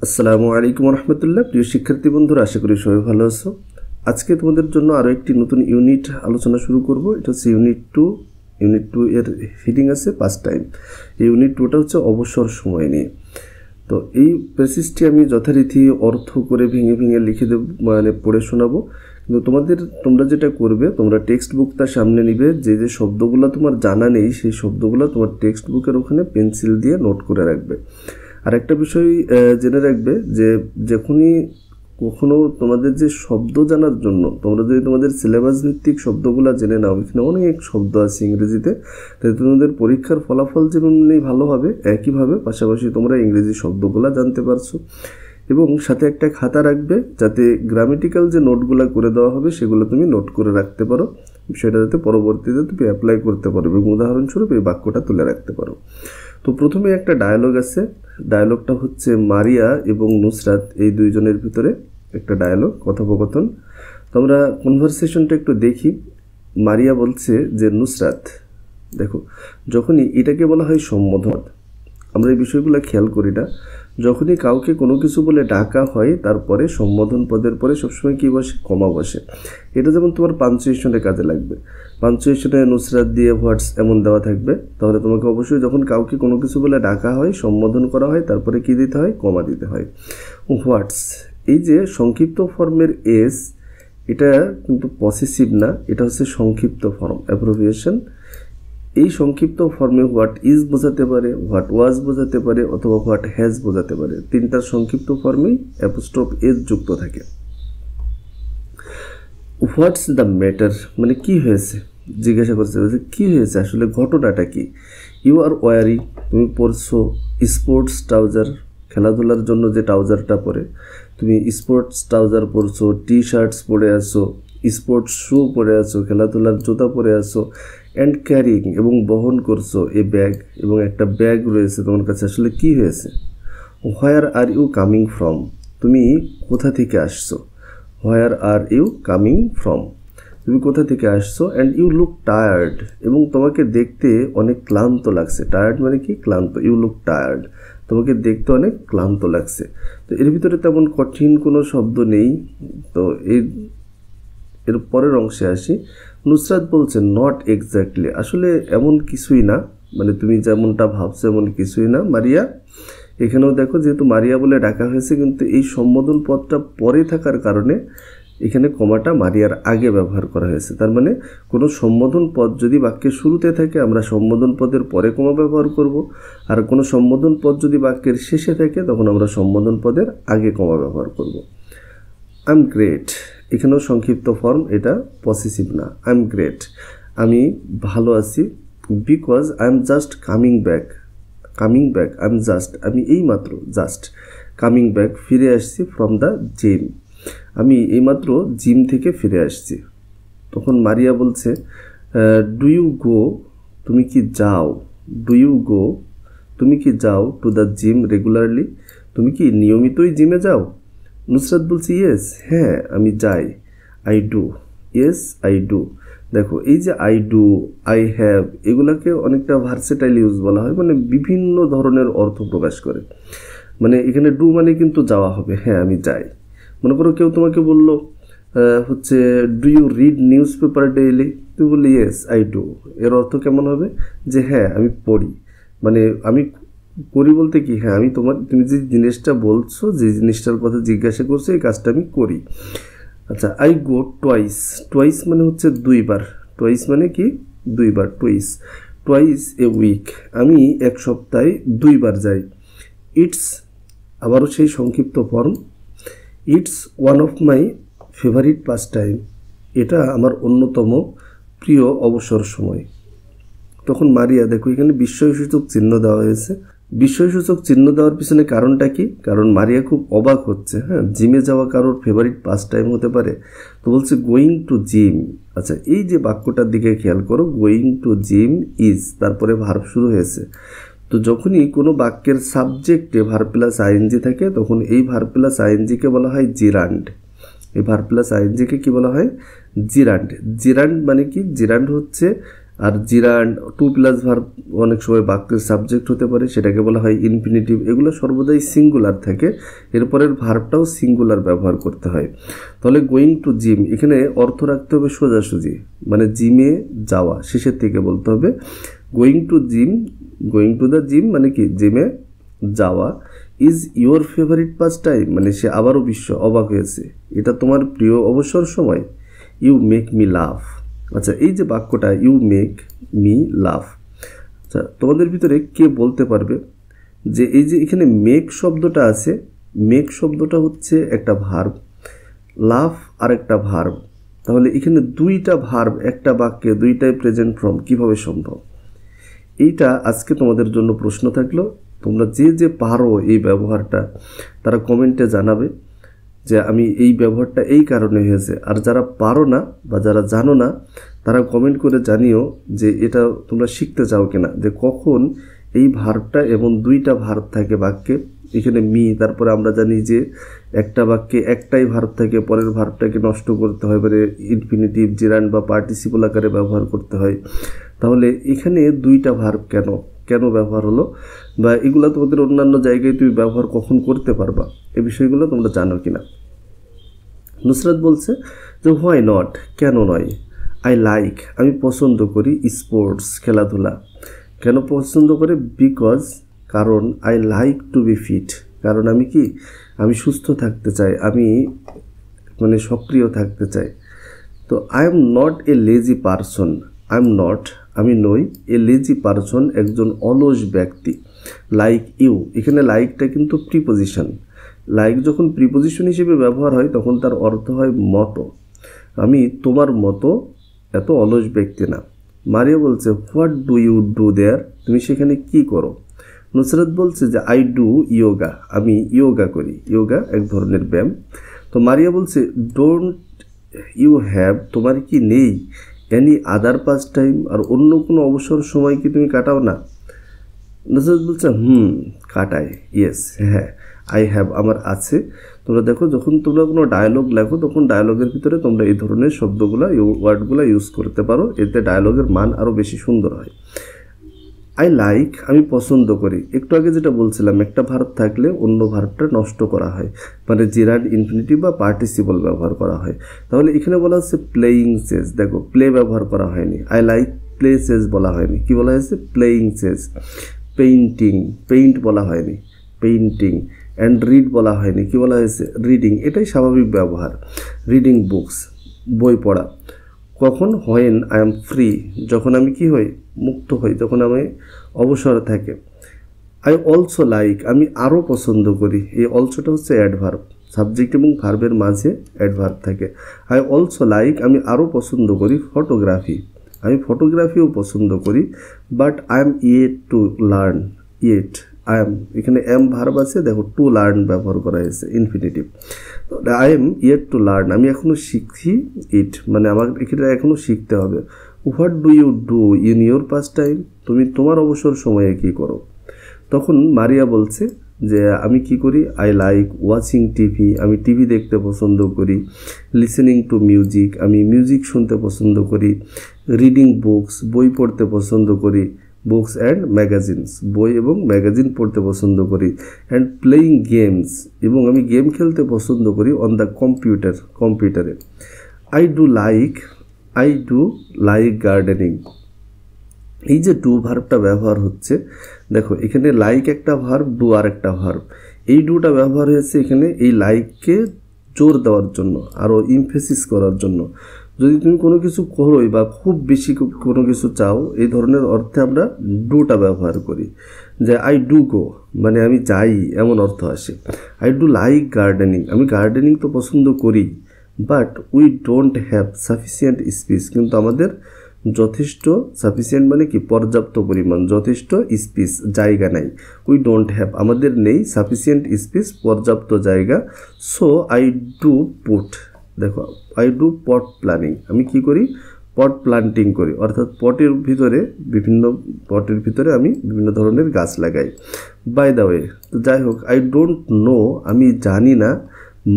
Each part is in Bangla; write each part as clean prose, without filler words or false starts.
আসসালামু আলাইকুম রহমতুল্লাহ। প্রিয় শিক্ষার্থী বন্ধুরা, আশা করি সবাই ভালো আছো। আজকে তোমাদের জন্য আরও একটি নতুন ইউনিট আলোচনা শুরু করব। এটা হচ্ছে ইউনিট টু এর হিডিং আছে পাস্ট টাইম। এই ইউনিট টুটা হচ্ছে অবসর সময় নিয়ে। তো এই প্যাসেজটি আমি যথারীতি অর্থ করে ভেঙে ভেঙে লিখে দেব, মানে পড়ে শোনাবো। কিন্তু তোমরা যেটা করবে, তোমরা টেক্সট বুকটা সামনে নিবে, যে যে শব্দগুলো তোমার জানা নেই সেই শব্দগুলো তোমার টেক্সট বুকের ওখানে পেন্সিল দিয়ে নোট করে রাখবে। আর একটা বিষয় জেনে রাখবে যে যখনই কখনো তোমাদের যে শব্দ জানার জন্য তোমরা যদি তোমাদের সিলেবাস ভিত্তিক শব্দগুলো জেনে নাও, এখানে অনেক শব্দ আছে ইংরেজিতে, তাই তোমাদের পরীক্ষার ফলাফল যেমনি ভালো হবে, একইভাবে পাশাপাশি তোমরা ইংরেজি শব্দগুলো জানতে পারছো। এবং সাথে একটা খাতা রাখবে, যাতে গ্রামেটিক্যাল যে নোটগুলো করে দেওয়া হবে সেগুলো তুমি নোট করে রাখতে পারো, সেটা যাতে পরবর্তীতে তুমি অ্যাপ্লাই করতে পারো এবং উদাহরণস্বরূপ এই বাক্যটা তুলে রাখতে পারো। তো প্রথমে একটা ডায়ালগ আছে। ডায়ালগটা হচ্ছে মারিয়া এবং নুসরাত, এই দুইজনের ভিতরে একটা ডায়ালগ, কথোপকথন। তো আমরা কনভারসেশনটা একটু দেখি। মারিয়া বলছে যে নুসরাত, দেখো, যখনই এটাকে বলা হয় সম্বোধন, আমরা এই বিষয়গুলো খেয়াল করি না। যখনই কাউকে কোনো কিছু বলে ডাকা হয়, তারপরে সম্বোধন পদের পরে সবসময় কী বসে? কমা বসে। এটা যেমন তোমার পাঞ্চুয়েশনে কাজে লাগবে। পাঞ্চুয়েশনে নুসরাত দিয়ে হোয়াটস এমন দেওয়া থাকবে, তাহলে তোমাকে অবশ্যই যখন কাউকে কোনো কিছু বলে ডাকা হয়, সম্বোধন করা হয়, তারপরে কী দিতে হয়? কমা দিতে হয়। হোয়াটস, এই যে সংক্ষিপ্ত ফর্মের এস, এটা কিন্তু পসেসিভ না, এটা হচ্ছে সংক্ষিপ্ত ফর্ম, অ্যাব্রিভিয়েশন। এই সংক্ষিপ্ত ফর্মে হোয়াট ইজ বোঝাতে পারে, হোয়াট ওয়াজ বোঝাতে পারে, অথবা হোয়াট হ্যাজ বোঝাতে পারে। তিনটার সংক্ষিপ্ত ফর্মেই অ্যাপোস্ট্রোফ এস যুক্ত থাকে। হোয়াটস দ্য ম্যাটার, মানে কি হয়েছে, জিজ্ঞাসা করছে কি হয়েছে, আসলে ঘটনাটা কি। ইউ আর ওয়ারিং, তুমি পরছো স্পোর্টস ট্রাউজার, খেলাধুলার জন্য যে ট্রাউজারটা পরে, তুমি স্পোর্টস ট্রাউজার পরছো, টি শার্টস পরে আছো, স্পোর্টস শু পরে আছো, খেলাধুলার জুতা পরে আছো। অ্যান্ড ক্যারিং, এবং বহন করছো এ ব্যাগ, এবং একটা ব্যাগ রয়েছে তোমার কাছে, আসলে কি হয়েছে। হোয়ার আর ইউ কামিং ফ্রম, তুমি কোথা থেকে আসছো। হোয়ার আর ইউ কামিং ফ্রম, তুমি কোথা থেকে আসছো। অ্যান্ড ইউ লুক টায়ার্ড, এবং তোমাকে দেখতে অনেক ক্লান্ত লাগছে। টায়ার্ড মানে কি? ক্লান্ত। ইউ লুক টায়ার্ড, তোমাকে দেখতে অনেক ক্লান্ত লাগছে। তো এর ভিতরে তেমন কঠিন কোনো শব্দ নেই। তো এর পরের অংশে আসি। নুসরাত বলছে নট এক্স্যাক্টলি, আসলে এমন কিছুই না, মানে তুমি যেমনটা ভাবছো এমন কিছুই না মারিয়া। এখানেও দেখো, যেহেতু মারিয়া বলে ডাকা হয়েছে, কিন্তু এই সম্বোধন পদটা পরে থাকার কারণে এখানে কমাটা মারিয়ার আগে ব্যবহার করা হয়েছে। তার মানে কোনো সম্বোধন পদ যদি বাক্যের শুরুতে থাকে, আমরা সম্বোধন পদের পরে কমা ব্যবহার করব। আর কোনো সম্বোধন পদ যদি বাক্যের শেষে থাকে, তখন আমরা সম্বোধন পদের আগে কমা ব্যবহার করব। আই এম গ্রেট, এখানেও সংক্ষিপ্ত ফর্ম, এটা পসেসিভ না। আই এম গ্রেট, আমি ভালো আছি। Because I am just coming back, I am just, আমি এইমাত্র, জাস্ট কামিং ব্যাক, ফিরে আসছি। ফ্রম দ্য জিম, আমি এইমাত্র জিম থেকে ফিরে আসছি। তখন মারিয়া বলছে ডু ইউ গো, তুমি কি যাও। ডু ইউ গো, তুমি কি যাও। টু দ্য জিম রেগুলারলি, তুমি কি নিয়মিতই জিমে যাও। নুসরাত বলছে ইয়েস, হ্যাঁ আমি যাই। I do, yes I do. দেখো, এই যে আই ডু, আই হ্যাভ, এগুলাকে অনেকটা ভার্সেটাইল ইউজ বলা হয়, মানে বিভিন্ন ধরনের অর্থ প্রকাশ করে। মানে এখানে ডু মানে কিন্তু যাওয়া হবে, হ্যাঁ আমি যাই। মনে করো কেউ তোমাকে বললো হচ্ছে do you read newspaper daily, তুমি বললে ইয়েস আই ডু। এর অর্থ কেমন হবে? যে হ্যাঁ আমি পড়ি, মানে আমি করি বলতে কি, হ্যাঁ আমি তুমি যে জিনিসটা বলছো, যে জিনিসটার কথা জিজ্ঞাসা করছো, এই কাজটা আমি করি। আচ্ছা, আই গো টোয়াইস, টোয়াইস মানে হচ্ছে দুইবার। টোয়াইস মানে কি? দুইবার। টোয়াইস এ উইক, আমি এক সপ্তাহে দুইবার যাই। ইটস, আবারও সেই সংক্ষিপ্ত form. It's one of my favourite past time, এটা আমার অন্যতম প্রিয় অবসর সময়। তখন মারিয়া, দেখো এখানে বিস্ময়সূচক চিহ্ন দেওয়া হয়েছে। বিস্ময়সূচক চিহ্ন দেওয়ার পিছনে কারণটা কি? কারণ মারিয়া খুব অবাক হচ্ছে। হ্যাঁ, জিমে যাওয়া কারোর ফেভারিট পাস্ট টাইম হতে পারে। তো বলছে গোয়িং টু জিম। আচ্ছা, এই যে বাক্যটার দিকে খেয়াল করো, গোয়িং টু জিম ইজ, তারপরে ভার্ব শুরু হয়েছে। তো যখনই কোনো বাক্যের সাবজেক্টে ভার্ব প্লাস আইএনজি থাকে, তখন এই ভার্ব প্লাস আইএনজিকে বলা হয় জিরান্ড। এই ভার্ব প্লাস আইএনজিকে কি বলা হয়? জিরান্ড। জিরান্ড মানে কি? জিরান্ড হচ্ছে আর জিরান্ড টু প্লাস ভার্ব অনেক সময় বাক্যের সাবজেক্ট হতে পারে, সেটাকে বলা হয় ইনফিনিটিভ। এগুলো সর্বদাই সিঙ্গুলার থাকে, এরপরের ভার্বটাও সিঙ্গুলার ব্যবহার করতে হয়। তাহলে গোয়িং টু জিম, এখানে অর্থ রাখতে হবে সোজাসুজি, মানে জিমে যাওয়া, শেষের থেকে বলতে হবে going to gym, going to the gym মানে কি জিমে যাওয়া। Is your favourite pass time, মানে সে আবারও অবাক হয়েছে, এটা তোমার প্রিয় অবসর সময়। ইউ মেক মি লাভ, আচ্ছা এই যে বাক্যটা ইউ মেক মি লাভ, আচ্ছা তোমাদের ভিতরে কে বলতে পারবে যে এই যে এখানে মেক শব্দটা আছে, মেক শব্দটা হচ্ছে একটা ভার্ব, লাভ আর একটা ভার্ব, তাহলে এখানে দুইটা ভার্ব একটা বাক্যে দুইটাই প্রেজেন্ট ফর্ম কিভাবে সম্ভব? এইটা আজকে তোমাদের জন্য প্রশ্ন থাকলো। তোমরা যে যে পারো এই ব্যবহারটা তারা কমেন্টে জানাবে যে আমি এই ব্যবহারটা এই কারণে হয়েছে, আর যারা পারো না বা যারা জানো না তারা কমেন্ট করে জানিও যে এটা তোমরা শিখতে চাও কিনা, যে কখন এই ভার্বটা এবং দুইটা ভার্ব থাকে বাক্যে। এখানে মি, তারপরে আমরা জানি যে একটা বাক্যে একটাই ভার্ব থাকে, পরের ভার্বটাকে নষ্ট করতে হয়, মানে ইনফিনিটিভ, জিরান্ড বা পার্টিসিপল আকারে ব্যবহার করতে হয়। তাহলে এখানে দুইটা ভার্ব কেন ব্যবহার হলো, বা এগুলো তোমাদের অন্যান্য জায়গায় তুমি ব্যবহার কখন করতে পারবা, এই বিষয়গুলো তোমরা জানো কিনা। নুসরাত বলছে যে হোয়াই নট, কেন নয়। আই লাইক, আমি পছন্দ করি স্পোর্টস, খেলাধুলা। কেন পছন্দ করে? বিকজ, কারণ। I like to be fit, কারণ আমি কি, আমি সুস্থ থাকতে চাই, আমি মানে সক্রিয় থাকতে চাই। তো I am not a lazy person, I am not, আমি নই, এ লেজি পারসন, একজন অলস ব্যক্তি। লাইক ইউ, এখানে লাইকটা কিন্তু প্রিপোজিশন। লাইক যখন প্রিপোজিশন হিসেবে ব্যবহার হয় তখন তার অর্থ হয় মতো, আমি তোমার মতো এত অলস ব্যক্তি না। মারিয়া বলছে হোয়াট ডু ইউ ডু দেয়ার, তুমি সেখানে কি করো? নুসরাত বলছে যে আই ডু ইয়োগা, আমি ইয়োগা করি, ইয়োগা এক ধরনের ব্যায়াম। তো মারিয়া বলছে ডোন্ট ইউ হ্যাভ, তোমার কি নেই এনি আদার পাস টাইম, আর অন্য কোনো অবসর সময় কি তুমি কাটাও না? নুসরাত বলছে কাটাই, ইয়েস, হ্যাঁ, আই হ্যাভ, আমার আছে। তোমরা দেখো যখন তোমরা কোনো ডায়লগ লেখো তখন ডায়লগের ভিতরে তোমরা এই ধরনের শব্দগুলো, ওয়ার্ডগুলো ইউজ করতে পারো, এতে ডায়লগের মান আরও বেশি সুন্দর হয়। আই লাইক, আমি পছন্দ করি। একটু আগে যেটা বলছিলাম, একটা ভার্ব থাকলে অন্য ভার্বটা নষ্ট করা হয়, মানে জিরান্ড, ইনফিনিটিভ বা পার্টিসিপল ব্যবহার করা হয়। তাহলে এখানে বলা হচ্ছে প্লেয়িং চেস, দেখো প্লে ব্যবহার করা হয়নি, আই লাইক প্লে চেস বলা হয়নি, কি বলা হয়েছে? Playing chess. পেইন্টিং, পেইন্ট বলা হয়নি, পেইন্টিং। অ্যান্ড রিড বলা হয়নি, কি বলা হয়েছে? রিডিং, এটাই স্বাভাবিক ব্যবহার। রিডিং বুকস, বই পড়া। কখন? হোয়েন আই এম ফ্রি, যখন আমি কি হই, মুক্ত হই, যখন আমি অবসর থাকে। আই অলসো লাইক, আমি আরও পছন্দ করি, এই অলসোটা হচ্ছে অ্যাডভার্ব, সাবজেক্ট এবং ভার্বের মাঝে অ্যাডভার্ব থাকে। আই অলসো লাইক, আমি আরও পছন্দ করি ফটোগ্রাফি, আমি ফটোগ্রাফিও পছন্দ করি। But I am yet to learn, yet, I am, এখানে এম ভার্ব আছে, দেখো টু লার্ন ব্যবহার করা হয়েছে infinitive. I am yet to learn, আমি এখনও শিখছি, ইট মানে আমার এখানে এখনও শিখতে হবে। What do you do in your pastime, তুমি তোমার অবসর সময়ে কী করো? তখন মারিয়া বলছে যে আমি কি করি, আই লাইক ওয়াচিং টিভি, আমি টিভি দেখতে পছন্দ করি। লিসেনিং টু মিউজিক, আমি মিউজিক শুনতে পছন্দ করি। রিডিং বুকস, বই পড়তে পছন্দ করি। বুকস অ্যান্ড ম্যাগাজিনস, বই এবং ম্যাগাজিন পড়তে পছন্দ করি। অ্যান্ড প্লেয়িং গেমস, এবং আমি গেম খেলতে পছন্দ করি অন দ্য কম্পিউটারে। আই ডু লাইক গার্ডেনিং, এই যে ডু ভার্বটা ব্যবহার হচ্ছে, দেখো এখানে লাইক একটা ভার্ব, ডু আর একটা ভার্ব। এই ডুটা ব্যবহার হয়েছে এখানে এই লাইককে জোর দেওয়ার জন্য, আরও ইমফেসিস করার জন্য। যদি তুমি কোনো কিছু করোই বা খুব বেশি কোনো কিছু চাও, এই ধরনের অর্থে আমরা ডুটা ব্যবহার করি। যে আই ডু গো, মানে আমি যাই, এমন অর্থ আসে। আই ডু লাইক গার্ডেনিং, আমি গার্ডেনিং তো পছন্দ করি। But we don't have sufficient space, কিন্তু আমাদের যথেষ্ট, সাফিসিয়েন্ট মানে কি, পর্যাপ্ত পরিমাণ, যথেষ্ট স্পেস, জায়গা নাই। উই ডোন্ট হ্যাভ, আমাদের নেই, সাফিসিয়েন্ট স্পেস, পর্যাপ্ত জায়গা। সো আই ডু পুট, দেখো আই ডু পট প্ল্যানিং, আমি কি করি, পট প্লান্টিং করি, অর্থাৎ পটের ভিতরে আমি বিভিন্ন ধরনের গাছ লাগাই। বাই দ্য ওয়ে, তো যাই হোক, আই ডোন্ট নো, আমি জানি না,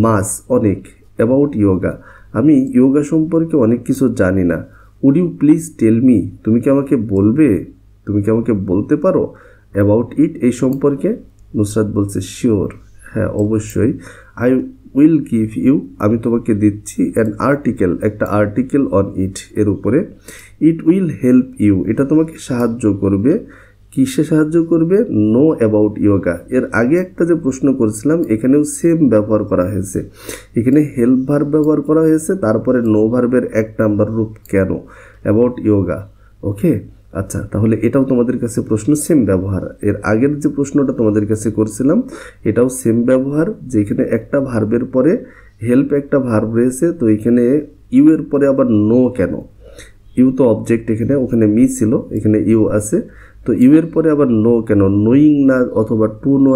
মাস, অনেক, অ্যাবাউট ইয়োগা, আমি ইয়োগা সম্পর্কে অনেক কিছু জানি না। Would you please tell me, তুমি কি আমাকে বলবে, তুমি কি আমাকে বলতে পারো অ্যাবাউট ইট, এই সম্পর্কে। নুসরাত বলছে শিওর, হ্যাঁ অবশ্যই। আই উইল গিভ ইউ, আমি তোমাকে দিচ্ছি অ্যান আর্টিকেল, একটা আর্টিকেল অন ইট, এর উপরে। ইট উইল হেল্প ইউ, এটা তোমাকে সাহায্য করবে। কিসে সাহায্য করবে? Know about yoga. এর আগে একটা যে প্রশ্ন করেছিলাম এখানেও সেম ব্যবহার করা হয়েছে, এখানে হেল্প ভার্ব ব্যবহার করা হয়েছে, তারপরে নো ভার্বের 1 নাম্বার রূপ কেন, অ্যাবাউট ইয়োগা। ওকে, আচ্ছা, তাহলে এটাও তোমাদের কাছে প্রশ্ন সেম ব্যবহার। এর আগের যে প্রশ্নটা তোমাদের কাছে করছিলাম এটাও সেম ব্যবহার, যে এখানে একটা ভার্বের পরে হেল্প একটা ভার্ব রয়েছে, তো এখানে ইউ এর পরে আবার নো কেন? ইউ তো অবজেক্ট, এখানে ওখানে মি ছিল, এখানে ইউ আছে, তো ইউ এর পরে আবার নো কেন? নোয়িং না অথবা টু নো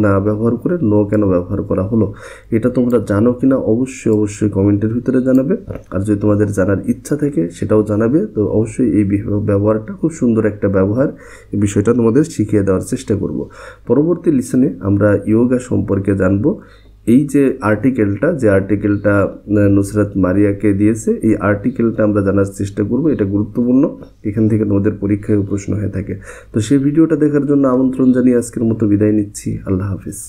না ব্যবহার করে নো কেন ব্যবহার করা হলো? এটা তোমরা জানো কিনা অবশ্যই অবশ্যই কমেন্টের ভিতরে জানাবে। আর যদি তোমাদের জানার ইচ্ছা থাকে সেটাও জানাবে। তো অবশ্যই এই ব্যবহারটা খুব সুন্দর একটা ব্যবহার, এই বিষয়টা তোমাদের শিখিয়ে দেওয়ার চেষ্টা করব। পরবর্তী লিসনে আমরা ইয়োগা সম্পর্কে জানবো। এই যে আর্টিকেলটা নুসরাত মারিয়াকে দিয়েছে, এই আর্টিকেলটা আমরা জানার চেষ্টা করব, এটা গুরুত্বপূর্ণ, এখান থেকে তোমাদের পরীক্ষায় প্রশ্ন হয়ে থাকে। তো সেই ভিডিওটা দেখার জন্য আমন্ত্রণ জানিয়ে আজকের মতো বিদায় নিচ্ছি। আল্লাহ হাফিজ।